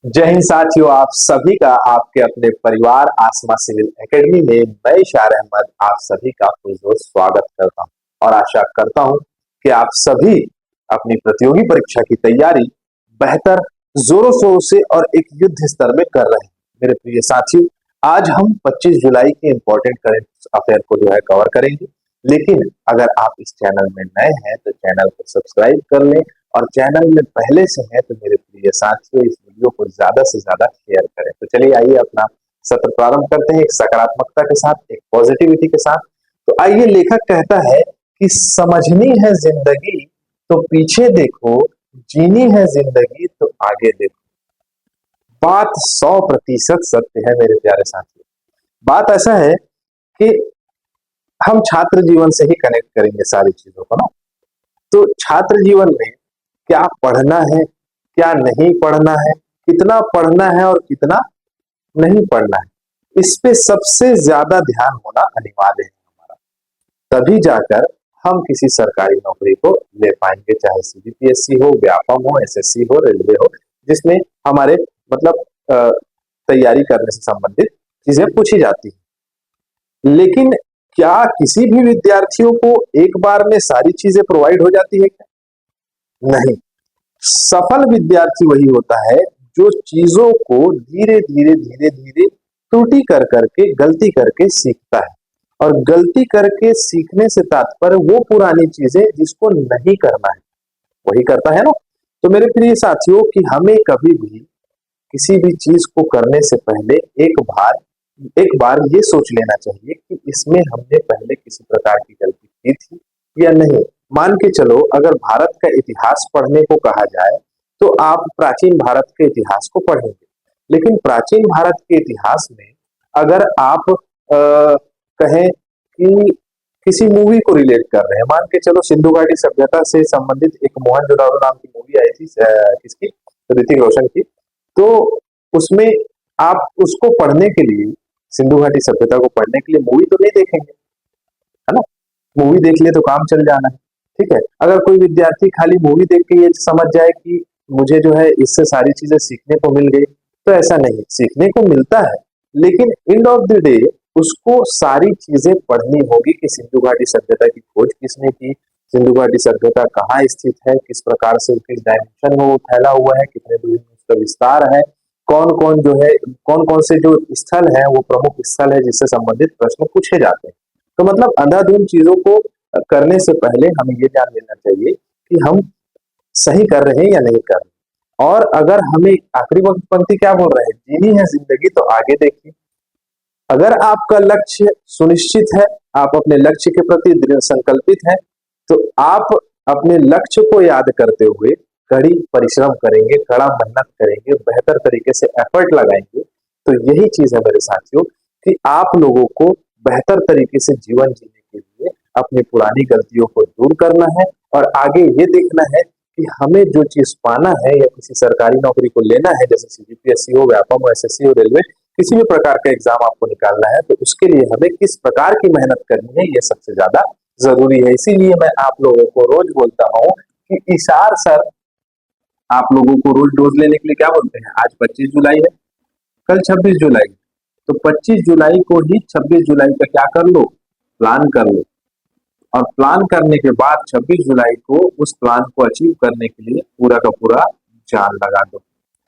जय हिंद साथियों, आप सभी का आपके अपने परिवार आसमा सिविल एकेडमी में मैं इशार अहमद आप सभी का पुरजोर स्वागत करता हूं और आशा करता हूं कि आप सभी अपनी प्रतियोगी परीक्षा की तैयारी बेहतर जोरों शोरों से और एक युद्ध स्तर में कर रहे हैं। मेरे प्रिय साथियों, आज हम 25 जुलाई के इंपॉर्टेंट करंट अफेयर को जो है कवर करेंगे। लेकिन अगर आप इस चैनल में नए हैं तो चैनल को सब्सक्राइब कर लें और चैनल में पहले से है तो मेरे प्रिय साथियों इस वीडियो को ज्यादा से ज्यादा शेयर करें। तो चलिए आइए अपना सत्र प्रारंभ करते हैं एक सकारात्मकता के साथ, एक पॉजिटिविटी के साथ। तो आइए, लेखक कहता है कि समझनी है जिंदगी तो पीछे देखो, जीनी है जिंदगी तो आगे देखो। बात 100% सत्य है मेरे प्यारे साथियों। बात ऐसा है कि हम छात्र जीवन से ही कनेक्ट करेंगे सारी चीजों को ना। तो छात्र जीवन में क्या पढ़ना है, क्या नहीं पढ़ना है, कितना पढ़ना है और कितना नहीं पढ़ना है, इस पे सबसे ज्यादा ध्यान होना अनिवार्य है हमारा। तभी जाकर हम किसी सरकारी नौकरी को ले पाएंगे, चाहे सीबीपीएससी हो, व्यापम हो, एसएससी हो, रेलवे हो, जिसमें हमारे मतलब तैयारी करने से संबंधित चीजें पूछी जाती है। लेकिन क्या किसी भी विद्यार्थियों को एक बार में सारी चीजें प्रोवाइड हो जाती है? क्या नहीं। सफल विद्यार्थी वही होता है जो चीजों को धीरे धीरे धीरे धीरे त्रुटि कर करके, गलती करके सीखता है। और गलती करके सीखने से तात्पर्य वो पुरानी चीजें जिसको नहीं करना है वही करता है ना। तो मेरे प्रिय साथियों, कि हमें कभी भी किसी भी चीज को करने से पहले एक बार ये सोच लेना चाहिए कि इसमें हमने पहले किसी प्रकार की गलती की थी या नहीं। मान के चलो, अगर भारत का इतिहास पढ़ने को कहा जाए तो आप प्राचीन भारत के इतिहास को पढ़ेंगे। लेकिन प्राचीन भारत के इतिहास में अगर आप कहें कि किसी मूवी को रिलेट कर रहे हैं, मान के चलो सिंधु घाटी सभ्यता से संबंधित एक मोहनजोदाड़ो नाम की मूवी आई थी, किसकी? ऋतिक रोशन की। तो उसमें आप उसको पढ़ने के लिए, सिंधु घाटी सभ्यता को पढ़ने के लिए मूवी तो नहीं देखेंगे, है ना। मूवी देख ले तो काम चल जाना है, ठीक है। अगर कोई विद्यार्थी खाली मूवी देख के ये समझ जाए कि मुझे जो है इससे सारी चीजें सीखने को मिल गई, तो ऐसा नहीं, सीखने को मिलता है। लेकिन एंड ऑफ द डे उसको सारी चीजें पढ़नी होगी कि सिंधु घाटी सभ्यता की खोज किसने की, सिंधु घाटी सभ्यता कहाँ स्थित है, किस प्रकार से, किस डायमेंशन में वो फैला हुआ है, कितने दूर में उसका विस्तार है, कौन कौन जो है, कौन कौन से जो स्थल है वो प्रमुख स्थल है जिससे संबंधित प्रश्न पूछे जाते हैं। तो मतलब अंधाधुंध चीजों को करने से पहले हमें ये जान लेना चाहिए कि हम सही कर रहे हैं या नहीं कर रहे। और अगर हमें आखिरी पंक्ति क्या बोल रहे हैं, जीनी है जिंदगी तो आगे देखिए। अगर आपका लक्ष्य सुनिश्चित है, आप अपने लक्ष्य के प्रति दृढ़ संकल्पित हैं, तो आप अपने लक्ष्य को याद करते हुए कड़ी परिश्रम करेंगे, कड़ा मेहनत करेंगे, बेहतर तरीके से एफर्ट लगाएंगे। तो यही चीज है मेरे साथियों कि आप लोगों को बेहतर तरीके से जीवन जीने के लिए अपनी पुरानी गलतियों को दूर करना है और आगे ये देखना है कि हमें जो चीज पाना है या किसी सरकारी नौकरी को लेना है, जैसे सीबीपीएससी हो, व्यापम हो, एसएससी हो, रेलवे, किसी भी प्रकार का एग्जाम आपको निकालना है, तो उसके लिए हमें किस प्रकार की मेहनत करनी है ये सबसे ज्यादा जरूरी है। इसीलिए मैं आप लोगों को रोज बोलता हूँ कि इशार सर आप लोगों को रोज डोज लेने के लिए क्या बोलते हैं, आज 25 जुलाई है, कल 26 जुलाई, तो 25 जुलाई को ही 26 जुलाई का क्या कर लो, प्लान कर लो। और प्लान करने के बाद 26 जुलाई को उस प्लान को अचीव करने के लिए पूरा का पूरा जान लगा दो।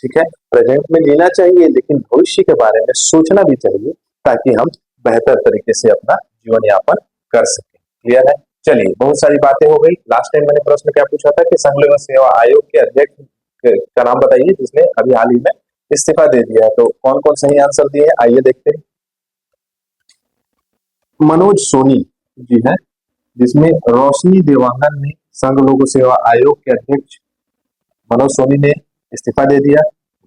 ठीक है, प्रेजेंट में लेना चाहिए लेकिन भविष्य के बारे में सोचना भी चाहिए ताकि हम बेहतर तरीके से अपना जीवन यापन कर सकें। क्लियर है? चलिए, बहुत सारी बातें हो गई। लास्ट टाइम मैंने प्रश्न क्या पूछा था कि संघ लोक सेवा आयोग के अध्यक्ष का नाम बताइए जिसने अभी हाल ही में इस्तीफा दे दिया है। तो कौन कौन सही आंसर दिए हैं आइए देखते हैं। मनोज सोनी जी है, जिसमें रोशनी देवांगन ने संघ लोक सेवा आयोग के अध्यक्ष मनोज सोनी ने इस्तीफा दे दिया।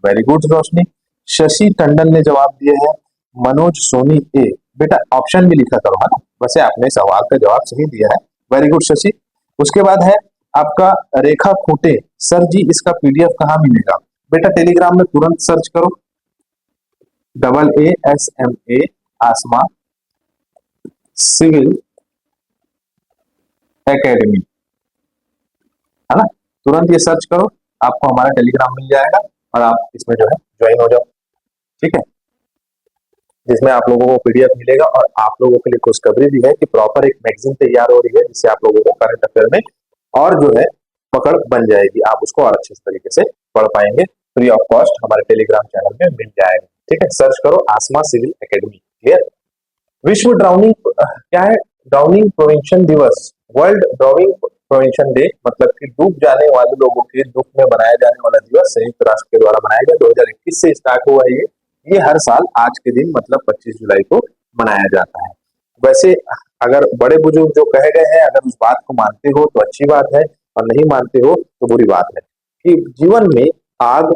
वेरी गुड रोशनी। शशि टंडन ने जवाब दिया है मनोज सोनी ए। बेटा ऑप्शन भी लिखा करो, है ना। वैसे आपने सवाल का जवाब सही दिया है, वेरी गुड शशि। उसके बाद है आपका रेखा खोटे, सर जी इसका पीडीएफ कहाँ मिलेगा? बेटा टेलीग्राम में तुरंत सर्च करो, AASMA आसमा सिविल एकेडमी, है ना। तुरंत ये सर्च करो, आपको हमारा टेलीग्राम मिल जाएगा। और आप इसमें जो है ज्वाइन हो जाओ, ठीक है, जिसमें आप लोगों को पीडीएफ मिलेगा और आप लोगों के लिए खुशखबरी भी है कि प्रॉपर एक मैगजीन तैयार हो रही है जिससे आप लोगों को करंट अफेयर में और जो है पकड़ बन जाएगी, आप उसको और अच्छे तरीके से पढ़ पाएंगे, फ्री ऑफ कॉस्ट हमारे टेलीग्राम चैनल में मिल जाएगा, ठीक है। सर्च करो आसमा सिविल एकेडमी, क्लियर। विश्व ड्राउनिंग क्या है? ड्राउनिंग प्रिवेंशन दिवस, वर्ल्ड ड्राउनिंग प्रिवेंशन डे, मतलब कि डूब जाने वाले लोगों के दुख में बनाया जाने वाला दिवस संयुक्त राष्ट्र के द्वारा मनाया गया, 2021 से स्टार्ट हुआ है ये हर साल आज के दिन मतलब 25 जुलाई को मनाया जाता है। वैसे अगर बड़े बुजुर्ग जो कहे गए हैं अगर उस बात को मानते हो तो अच्छी बात है और नहीं मानते हो तो बुरी बात है कि जीवन में आग,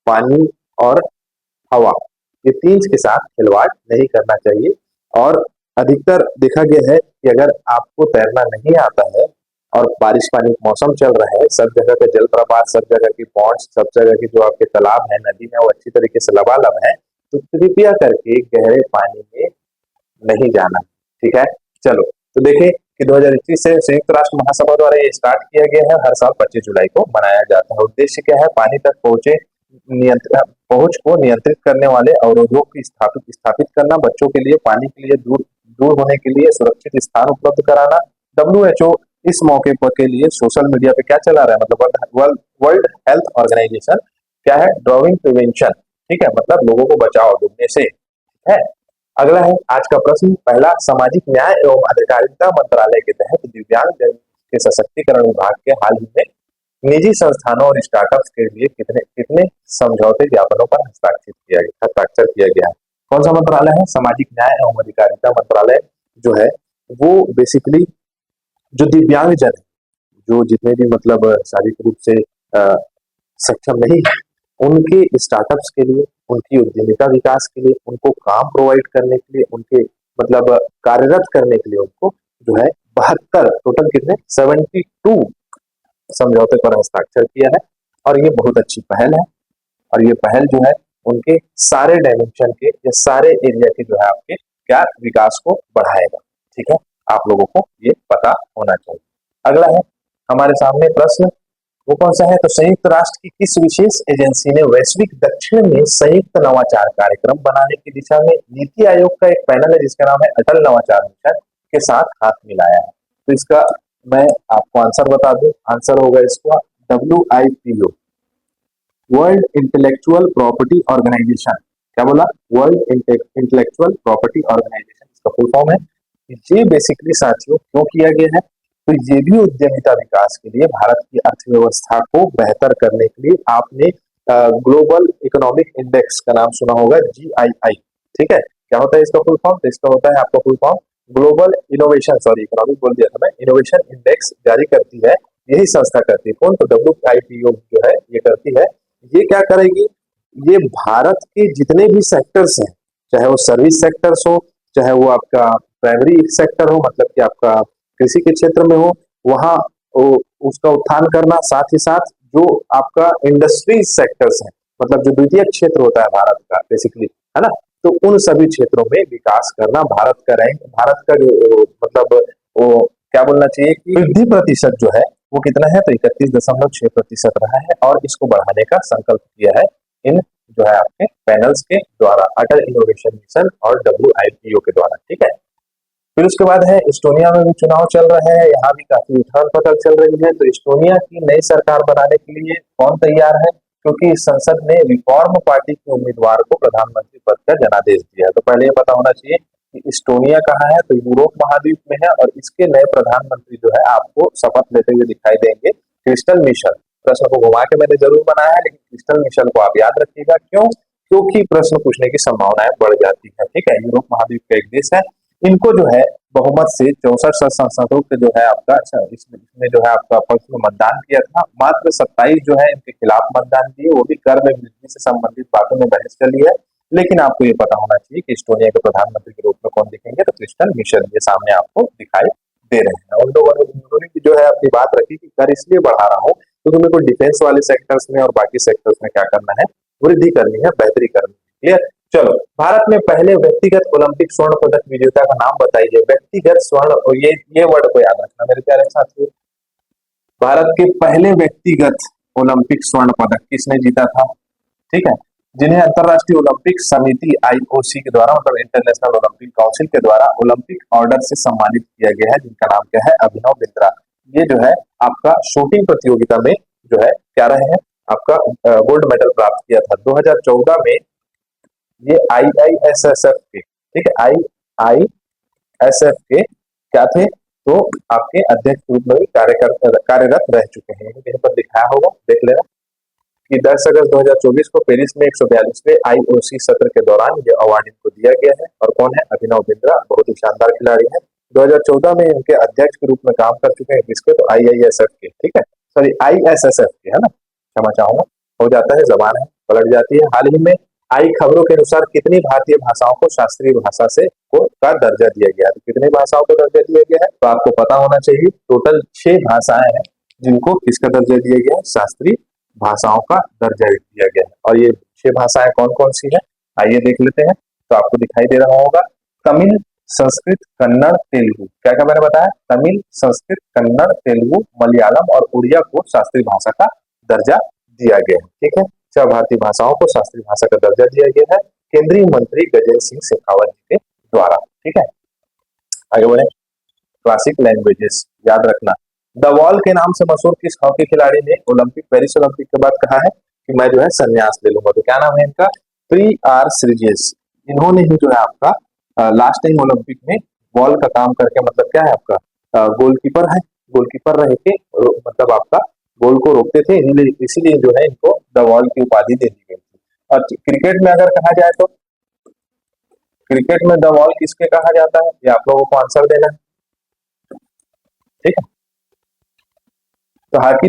पानी और हवा, ये तीन के साथ खिलवाड़ नहीं करना चाहिए। और अधिकतर देखा गया है कि अगर आपको तैरना नहीं आता है और बारिश पानी का मौसम चल रहा है, सब जगह के जलप्रपात, सब जगह की पॉन्ड्स, सब जगह की जो आपके तालाब है, नदी है, वो अच्छी तरीके से लबालब है, तो कृपया करके गहरे पानी में नहीं जाना, ठीक है। चलो तो देखें कि 2021 से संयुक्त राष्ट्र महासभा द्वारा ये स्टार्ट किया गया है, हर साल 25 जुलाई को मनाया जाता है। उद्देश्य क्या है? पानी तक पहुंच को नियंत्रित करने वाले अवरोधों की स्थापित करना, बच्चों के लिए पानी के लिए दूर दूर होने के लिए सुरक्षित स्थान उपलब्ध कराना। WHO इस मौके पर के लिए सोशल मीडिया पे क्या चला रहा है, मतलब वर्ल्ड हेल्थ ऑर्गेनाइजेशन क्या है? ड्राउनिंग प्रिवेंशन, ठीक है, मतलब लोगों को बचाओ डूबने से, ठीक है। अगला है आज का प्रश्न, पहला, सामाजिक न्याय एवं अधिकारिता मंत्रालय के तहत दिव्यांग जन के सशक्तिकरण विभाग के हाल ही में निजी संस्थानों और स्टार्टअप्स के लिए कितने कितने समझौते ज्ञापनों पर हस्ताक्षर किया गया है? कौन सा मंत्रालय है? सामाजिक न्याय एवं अधिकारिता मंत्रालय जो है वो बेसिकली जो दिव्यांग जन, जो जितने भी मतलब शारीरिक रूप से सक्षम नहीं है, उनके स्टार्टअप्स के लिए, उनकी उद्यमिता विकास के लिए, उनको काम प्रोवाइड करने के लिए, उनके मतलब कार्यरत करने के लिए उनको जो है 72 टोटल कितने 72 समझौते पर हस्ताक्षर किया है। और ये बहुत अच्छी पहल है और ये पहल जो है उनके सारे डायमेंशन के या सारे एरिया के जो है आपके क्या विकास को बढ़ाएगा, ठीक है, आप लोगों को ये पता होना चाहिए। अगला है हमारे सामने प्रश्न, वो कौन सा है? तो संयुक्त राष्ट्र की किस विशेष एजेंसी ने वैश्विक दक्षिण में संयुक्त नवाचार कार्यक्रम बनाने की दिशा में नीति आयोग का एक पैनल है जिसका नाम है अटल नवाचार मिशन के साथ हाथ मिलाया है? तो इसका मैं आपको आंसर बता दूं, आंसर होगा इसका WIPO, world intellectual property organization. क्या बोला? वर्ल्ड इंटेलेक्चुअल प्रॉपर्टी ऑर्गेनाइजेशन, इसका फुल फॉर्म है। ये बेसिकली साथियों क्यों किया गया है? तो ये भी उद्यमिता विकास के लिए, भारत की अर्थव्यवस्था को बेहतर करने के लिए, आपने ग्लोबल इकोनॉमिक इंडेक्स का नाम सुना होगा, GII, ठीक है। क्या होता है इसका फुल फॉर्म? तो इसका होता है आपका full form global innovation, sorry economic बोल दिया था मैं, इनोवेशन इंडेक्स जारी करती है, यही संस्था करती है। कौन? तो WIPO जो है ये करती है। ये क्या करेगी? ये भारत के जितने भी सेक्टर्स हैं, चाहे वो सर्विस सेक्टर्स हो, चाहे वो आपका प्राइमरी सेक्टर हो, मतलब कि आपका कृषि के क्षेत्र में हो, वहाँ उसका उत्थान करना, साथ ही साथ जो आपका इंडस्ट्रीज सेक्टर्स हैं, मतलब जो द्वितीय क्षेत्र होता है भारत का बेसिकली, है ना, तो उन सभी क्षेत्रों में विकास करना, भारत का रैंक, भारत का जो मतलब वो क्या बोलना चाहिए कि वृद्धि प्रतिशत जो है वो कितना है? तो 31.6% रहा है और इसको बढ़ाने का संकल्प किया है इन जो है आपके पैनल्स के द्वारा, अटल इनोवेशन मिशन और WIPO के द्वारा, ठीक है। फिर उसके बाद है इस्टोनिया में भी चुनाव चल रहे हैं, यहाँ भी काफी उथल पुथल चल रही है। तो इस्टोनिया की नई सरकार बनाने के लिए कौन तैयार है? क्योंकि संसद ने रिफॉर्म पार्टी के उम्मीदवार को प्रधानमंत्री पद का जनादेश दिया है। तो पहले ये पता होना चाहिए कि इस्टोनिया कहाँ है? तो यूरोप महाद्वीप में है और इसके नए प्रधानमंत्री जो है आपको शपथ लेते हुए दिखाई देंगे क्रिस्टल मिशेल। प्रश्न को घुमा के मैंने जरूर बनाया है लेकिन क्रिस्टल मिशेल को आप याद रखिएगा, क्यों? क्योंकि प्रश्न पूछने की संभावनाएं बढ़ जाती है, ठीक है। यूरोप महाद्वीप का एक देश है, इनको जो है बहुमत से 64 सांसदों के जो है आपका इसमें जो है आपका पक्ष में मतदान किया था, मात्र 27 जो है इनके खिलाफ मतदान दिए, वो भी कर में वृद्धि से संबंधित बातों में बहस चली है। लेकिन आपको ये पता होना चाहिए कि इस्टोनिया के प्रधानमंत्री के रूप में कौन दिखेंगे? तो क्रिस्टल मिशेल ये सामने आपको दिखाई दे रहे हैं। उन लोगों ने जो है अपनी बात रखी कि कर इसलिए बढ़ा रहा हूँ तो तुम्हें को डिफेंस वाले सेक्टर्स में और बाकी सेक्टर्स में क्या करना है? वृद्धि करनी है, बेहतरी करनी है, क्लियर। चलो, भारत में पहले व्यक्तिगत ओलंपिक स्वर्ण पदक विजेता का नाम बताइए। व्यक्तिगत स्वर्ण, और ये वर्ड को याद रखना मेरे प्यारे साथियों। भारत के पहले व्यक्तिगत ओलंपिक स्वर्ण पदक किसने जीता था? ठीक है, जिन्हें अंतरराष्ट्रीय ओलंपिक समिति आईओसी के द्वारा मतलब इंटरनेशनल ओलंपिक काउंसिल के द्वारा ओलंपिक ऑर्डर से सम्मानित किया गया है, जिनका नाम क्या है, अभिनव बिंद्रा। ये जो है आपका शूटिंग प्रतियोगिता में जो है क्या रहे हैं, आपका गोल्ड मेडल प्राप्त किया था 2014 में। ये आईआईएसएसएफ के, ठीक है, आईआईएसएफ के क्या थे, तो आपके अध्यक्ष के रूप में भी कार्यरत रह चुके हैं। यहीं पर दिखाया होगा, देख लेना कि 10 अगस्त 2024 को पेरिस में 142वें आईओसी सत्र के दौरान ये अवार्ड इनको दिया गया है। और कौन है, अभिनव बिंद्रा, बहुत ही शानदार खिलाड़ी है। 2014 में इनके अध्यक्ष के रूप में काम कर चुके हैं, किसके, तो आईआईएसएफ के, ठीक है, सॉरी आईएसएसएफ के, है ना, क्षमा चाहूंगा, हो जाता है, जबान है पलट जाती है। हाल ही में आई खबरों के अनुसार कितनी भारतीय भाषाओं को शास्त्रीय भाषा से का दर्जा दिया गया है, तो कितनी भाषाओं को दर्जा दिया गया है, तो आपको पता होना चाहिए, टोटल 6 भाषाएं हैं जिनको किसका दर्जा दिया गया है, शास्त्रीय भाषाओं का दर्जा दिया गया है। और ये 6 भाषाएं कौन कौन सी है, आइए देख लेते हैं। तो आपको दिखाई दे रहा होगा, तमिल, संस्कृत, कन्नड़, तेलुगु। क्या क्या मैंने बताया, तमिल, संस्कृत, कन्नड़, तेलुगु, मलयालम और उड़िया को शास्त्रीय भाषा का दर्जा दिया गया है। ठीक है, 6 भारतीय भाषाओं को शास्त्रीय भाषा का दर्जा दिया गया है केंद्रीय मंत्री गजेंद्र सिंह शेखावत जी के द्वारा। ठीक है, आगे बढ़े। क्लासिक लैंग्वेजेस याद रखना, द वॉल के नाम से मशहूर किस हॉकी खिलाड़ी ने ओलंपिक, पेरिस ओलंपिक के बाद कहा है कि मैं जो है संन्यास ले लूंगा, तो क्या नाम है इनका, प्री आर श्रीजेश। इन्होंने ही जो है आपका लास्ट टाइम ओलंपिक में वॉल का काम करके, मतलब क्या है आपका गोलकीपर है, गोलकीपर रह के मतलब आपका गोल को रोकते थे, इसीलिए जो है इनको द वॉल की उपाधि दे दी गई थी। और क्रिकेट में अगर कहा जाए तो क्रिकेट में द वॉल किसके कहा जाता है, ये आप लोगों को आंसर देना है। ठीक है, तो हॉकी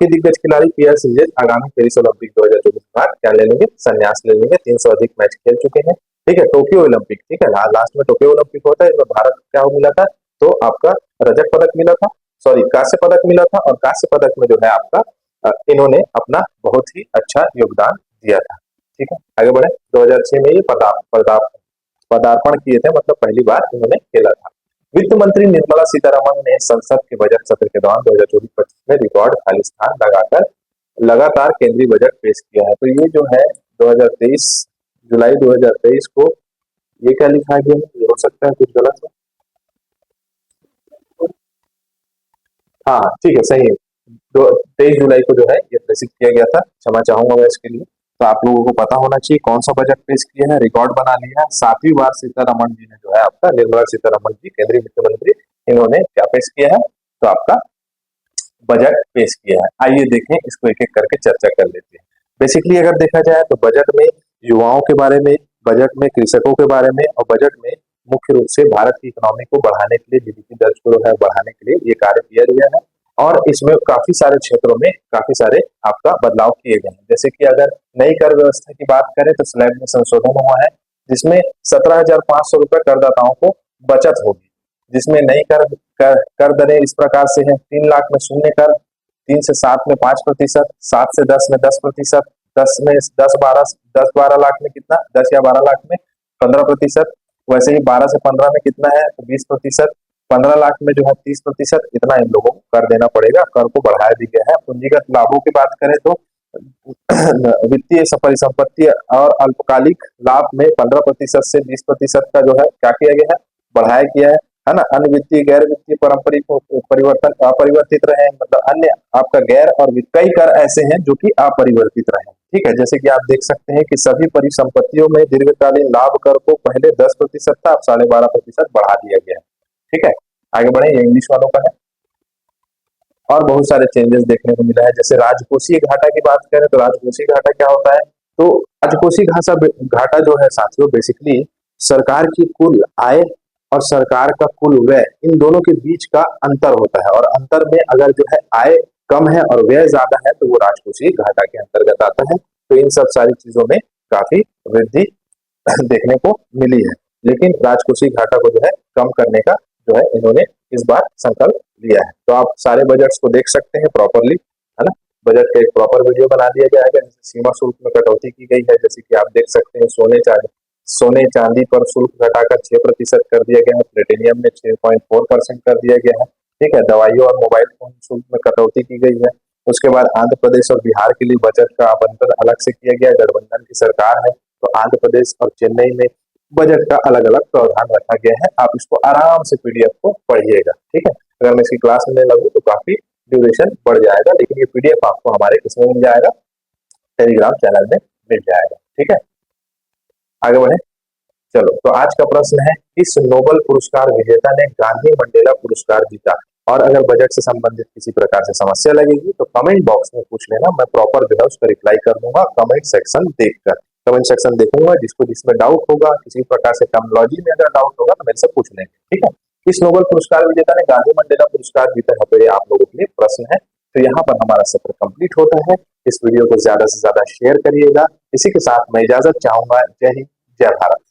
दिग्गज खिलाड़ी पीआर श्रीजेश आगामी पेरिस ओलंपिक 2024 के बाद क्या ले लेंगे, संन्यास ले लेंगे। 300 अधिक मैच खेल चुके हैं। ठीक है, टोक्यो ओलंपिक, ठीक है, लास्ट में टोक्यो ओलंपिक होता है, इसमें भारत क्या मिला था, तो आपका रजत पदक मिला था, सॉरी कांस्य पदक मिला था। और कांस्य पदक में जो है आपका इन्होंने अपना बहुत ही अच्छा योगदान दिया था। ठीक है, आगे बढ़े। 2006 में ये पदार्पण किए थे, मतलब पहली बार इन्होंने खेला था। वित्त मंत्री निर्मला सीतारमण ने संसद के बजट सत्र के दौरान 2024-25 में रिकॉर्ड खालिस्तान लगाकर लगातार केंद्रीय बजट पेश किया है। तो ये जो है 2023 जुलाई 2023 को ये क्या लिखा गया है, ये हो सकता है कुछ गलत हो। हाँ ठीक है, सही है, 23 जुलाई को जो है ये प्रेषित किया गया था, क्षमा चाहूंगा मैं इसके लिए। तो आप लोगों को पता होना चाहिए कौन सा बजट पेश किया है, रिकॉर्ड बना लिया है। 7वीं बार सीतारमण जी ने जो है आपका, निर्मला सीतारमण जी केंद्रीय वित्त मंत्री, इन्होंने क्या पेश किया है, तो आपका बजट पेश किया है। आइए देखें, इसको एक एक करके चर्चा कर लेते हैं। बेसिकली अगर देखा जाए तो बजट में युवाओं के बारे में, बजट में कृषकों के बारे में, और बजट में मुख्य रूप से भारत की इकोनॉमी को बढ़ाने के लिए, जीडीपी दर को है बढ़ाने के लिए ये कार्य किया गया है। और इसमें काफी सारे क्षेत्रों में काफी सारे आपका बदलाव किए गए हैं। जैसे कि अगर नई कर व्यवस्था की बात करें तो स्लैब में संशोधन हुआ है, जिसमें 17,500 रुपए करदाताओं को बचत होगी। जिसमें नई कर दरें इस प्रकार से है, 3 लाख में शून्य कर, 3 से 7 में 5%, 7 से 10 में 10%, 10 में 10-12 लाख में कितना, 10 या 12 लाख में 15%, वैसे ही 12 से 15 में कितना है, तो 20%, 15 लाख में जो है 30%, इतना इन लोगों को कर देना पड़ेगा। कर को बढ़ाया भी गया है। पूंजीगत लाभों की बात करें तो वित्तीय परिसंपत्ति और अल्पकालिक लाभ में 15% से 20% का जो है क्या किया गया है, बढ़ाया गया है ना। अन्य वित्तीय गैर वित्तीय पारंपरिक परिवर्तन अपरिवर्तित रहे, मतलब अन्य आपका गैर और कई कर ऐसे हैं जो कि अपरिवर्तित रहे। ठीक है, जैसे कि आप देख सकते हैं कि सभी परिसंपत्तियों में दीर्घकालीन लाभ कर को पहले 10% था, अब 12.5% बढ़ा दिया गया है। ठीक है, आगे बढ़े, ये इंग्लिश वालों का है। और बहुत सारे चेंजेस देखने को मिला है। जैसे राजकोषीय घाटा की बात करें तो राजकोषीय घाटा क्या होता है, तो राजकोषीय घाटा जो है साथियों, बेसिकली सरकार की कुल आय और सरकार का कुल व्यय, इन दोनों के बीच का अंतर होता है। और अंतर में अगर जो है आय कम है और व्यय ज्यादा है तो वो राजकोषीय घाटा के अंतर्गत आता है। तो इन सब सारी चीजों में काफी वृद्धि देखने को मिली है। लेकिन राजकोषीय घाटा को जो है कम करने का जो है इन्होंने इस बार संकल्प लिया है। तो आप सारे बजट्स को देख सकते हैं प्रॉपरली, है ना। बजट का एक प्रॉपर वीडियो बना दिया जाएगा। जैसे सीमा शुल्क में कटौती की गई है, जैसे कि आप देख सकते हैं सोने चांदी पर शुल्क घटाकर 6% कर दिया गया है, प्लेटिनियम में 6.4% कर दिया गया है। ठीक है, दवाइयों और मोबाइल फोन शुल्क में कटौती की गई है। उसके बाद आंध्र प्रदेश और बिहार के लिए बजट का आवंटन अलग से किया गया। गठबंधन की सरकार है तो आंध्र प्रदेश और चेन्नई में बजट का अलग अलग प्रावधान रखा गया है। आप इसको आराम से पीडीएफ को पढ़िएगा, ठीक है। अगर मैं इसकी क्लास में लगूँ तो काफी ड्यूरेशन बढ़ जाएगा, लेकिन ये पीडीएफ आपको हमारे किसमें मिल जाएगा, टेलीग्राम चैनल में मिल जाएगा, ठीक है। आगे बढ़े, चलो। तो आज का प्रश्न है, किस नोबेल पुरस्कार विजेता ने गांधी मंडेला पुरस्कार जीता। और अगर बजट से संबंधित किसी प्रकार से समस्या लगेगी तो कमेंट बॉक्स में पूछ लेना, मैं प्रॉपर जो है उसका रिप्लाई कर दूंगा कमेंट सेक्शन देखकर। कमेंट सेक्शन देखूंगा, जिसको जिसमें डाउट होगा, किसी प्रकार से टर्मिनोलॉजी में अगर डाउट होगा तो मेरे से पूछ लेंगे, ठीक है। किस नोबेल पुरस्कार विजेता ने गांधी मंडेला पुरस्कार जीता है, तो ये आप लोगों के लिए प्रश्न है। तो यहाँ पर हमारा सत्र कंप्लीट होता है। इस वीडियो को ज्यादा से ज्यादा शेयर करिएगा। इसी के साथ मैं इजाजत चाहूंगा। जय हिंद, जय भारत।